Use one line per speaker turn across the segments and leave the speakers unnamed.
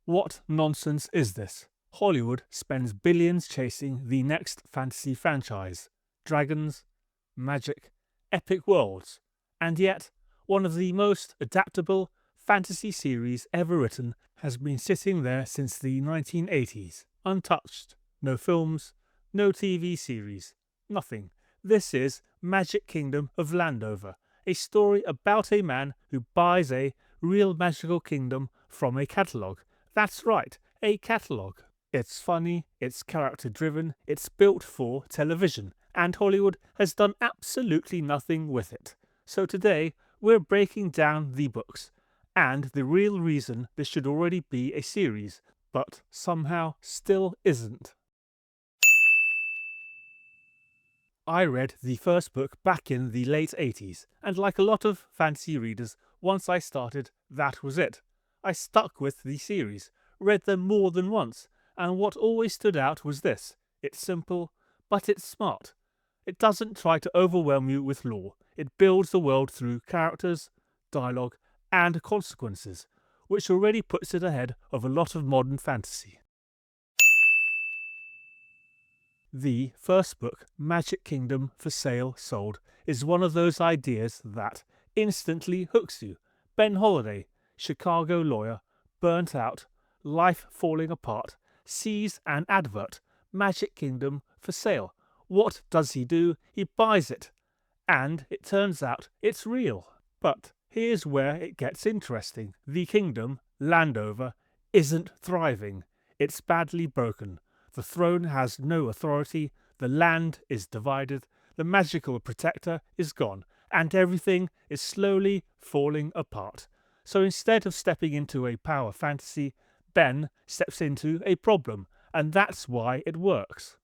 What nonsense is this? Hollywood spends billions chasing the next fantasy franchise. Dragons, magic, epic worlds. And yet, one of the most adaptable fantasy series ever written has been sitting there since the 1980s, untouched. No films, no TV series, nothing. This is Magic Kingdom of Landover, a story about a man who buys a real magical kingdom from a catalogue. That's right, a catalogue. It's funny, it's character driven, it's built for television, and Hollywood has done absolutely nothing with it. So today, we're breaking down the books, and the real reason this should already be a series, but somehow still isn't. I read the first book back in the late 80s, and like a lot of fantasy readers, once I started, that was it. I stuck with the series, read them more than once, and what always stood out was this: it's simple, but it's smart. It doesn't try to overwhelm you with lore, it builds the world through characters, dialogue, and consequences, which already puts it ahead of a lot of modern fantasy. The first book, Magic Kingdom for Sale Sold, is one of those ideas that instantly hooks you. Ben Holliday, Chicago lawyer, burnt out, life falling apart, sees an advert, Magic Kingdom for sale. What does he do? He buys it. And it turns out it's real. But here's where it gets interesting. The kingdom, Landover, isn't thriving. It's badly broken. The throne has no authority, the land is divided, the magical protector is gone, and everything is slowly falling apart. So instead of stepping into a power fantasy, Ben steps into a problem, and that's why it works.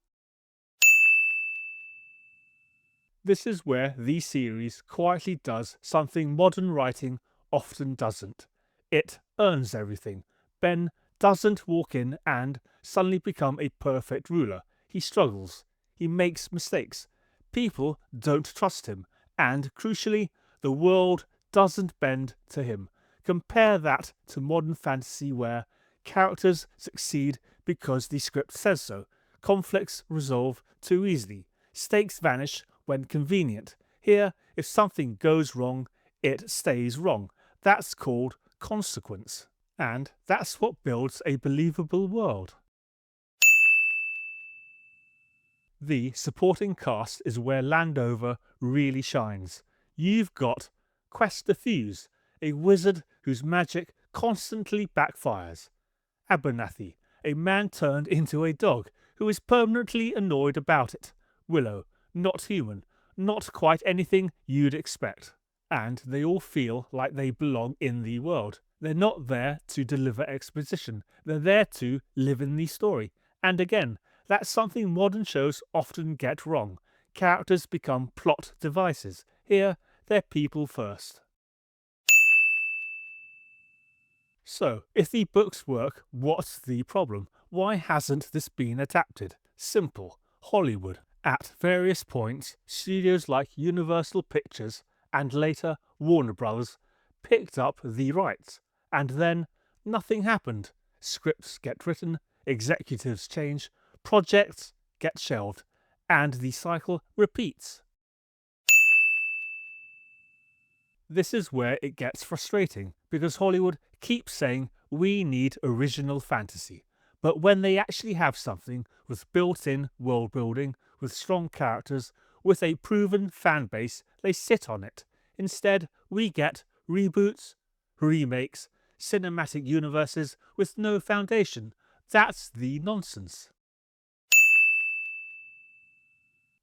This is where the series quietly does something modern writing often doesn't. It earns everything. Ben doesn't walk in and suddenly become a perfect ruler. He struggles. He makes mistakes. People don't trust him. And crucially, the world doesn't bend to him. Compare that to modern fantasy where characters succeed because the script says so. Conflicts resolve too easily. Stakes vanish when convenient. Here, if something goes wrong, it stays wrong. That's called consequence. And that's what builds a believable world. The supporting cast is where Landover really shines. You've got Quest-a-Fuse, a wizard whose magic constantly backfires. Abernathy, a man turned into a dog who is permanently annoyed about it. Willow, not human, not quite anything you'd expect. And they all feel like they belong in the world. They're not there to deliver exposition, they're there to live in the story. And again, that's something modern shows often get wrong. Characters become plot devices. Here, they're people first. So, if the books work, what's the problem? Why hasn't this been adapted? Simple. Hollywood. At various points, studios like Universal Pictures and later Warner Brothers picked up the rights, and then nothing happened. Scripts get written, executives change, projects get shelved, and the cycle repeats. This is where it gets frustrating, because Hollywood keeps saying we need original fantasy, but when they actually have something with built-in world building, with strong characters, with a proven fan base, they sit on it. Instead, we get reboots, remakes, cinematic universes with no foundation. That's the nonsense.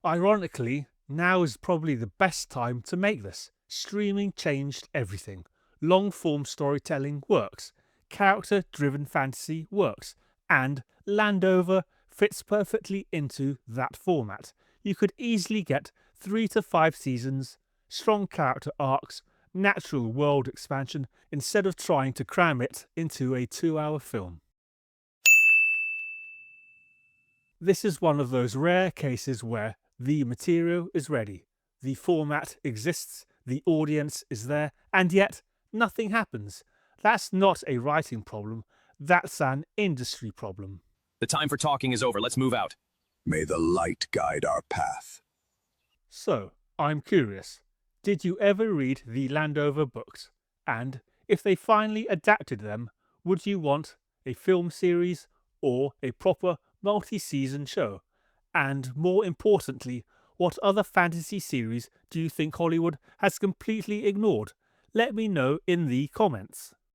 Ironically, now is probably the best time to make this. Streaming changed everything. Long-form storytelling works. Character-driven fantasy works. And Landover fits perfectly into that format. You could easily get 3 to 5 seasons, strong character arcs, natural world expansion, instead of trying to cram it into a 2-hour film. This is one of those rare cases where the material is ready, the format exists, the audience is there, and yet nothing happens. That's not a writing problem, That's an industry problem.
The time for talking is over. Let's move out.
May the light guide our path.
So, I'm curious, did you ever read the Landover books? And if they finally adapted them, would you want a film series or a proper multi-season show? And more importantly, what other fantasy series do you think Hollywood has completely ignored? Let me know in the comments.